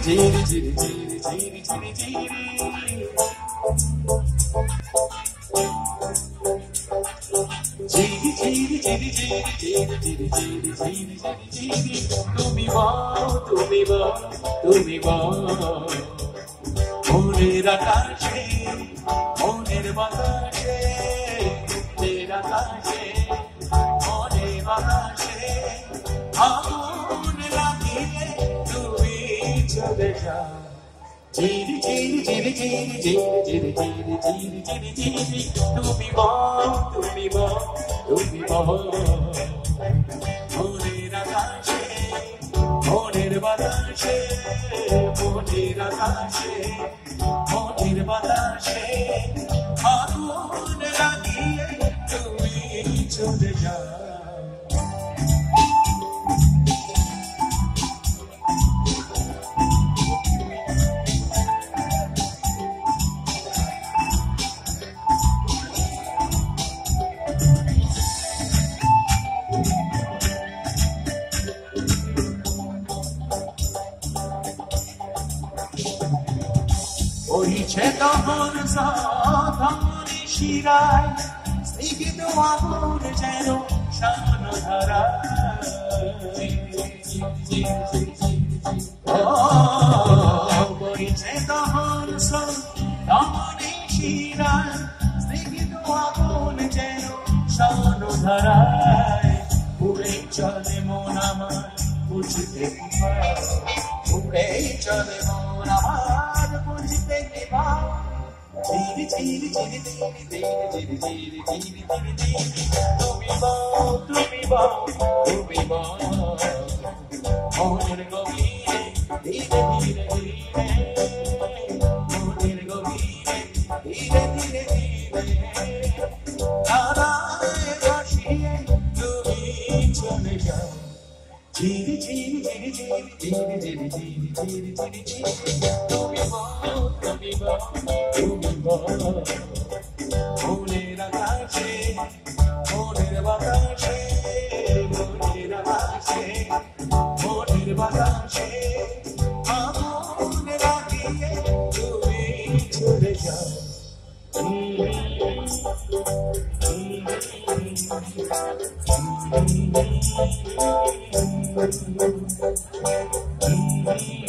ঝিরি ঝিরি ঝিরি ঝিরি ঝিরি ঝিরি ঝিরি ঝিরি ঝিরি ঝিরি ঝিরি ঝিরি ঝিরি ঝিরি ঝিরি তুমি বল তুমি বল তুমি বল মনের আকাশে মনের বাতাসে মনের আকাশে মনের বাতাসে আগুন লাগিয়ে তুমি চলে যাও ঝিরি ঝিরি ঝিরি ঝিরি ঝিরি ঝিরি ঝিরি ঝিরি ঝিরি ঝিরি তুমি বল তুমি বল তুমি বল মনের আকাশে মনের বাতাসে মনের আকাশে মনের বাতাসে আগুন লাগিয়ে তুমি চলে যাও ওইছে তখন সাধমনি শিরায় স্নিগ্ধ আগুন যেন শানধারা ওইছে তখন সাধমনি শিরায় স্নিগ্ধ আগুন যেন শানধারায় উড়ে চলে মন আমার বুঝতে উড়ে চলে মন আমার বুঝতে ঝিরি ঝিরি ঝিরি ঝিরি ঝিরি ঝিরি ঝিরি ঝিরি ঝিরি তুমি বল তুমি বল তুমি বল মনের গভীরে ধীরে ধীরে ধীরে মনের গভীরে ধীরে ধীরে ধীরে তারায় ভাসিয়ে তুমি চলে যাও ঝিরি ঝিরি ঝিরি ঝিরি ঝিরি ঝিরি ঝিরি ঝিরি ঝিরি তুমি বল তুমি বল তুমি বল মনের আকাশে মনের বাতাসে মনের আকাশে মনের বাতাসে আগুন লাগিয়ে তুমি চলে যাও Thank you.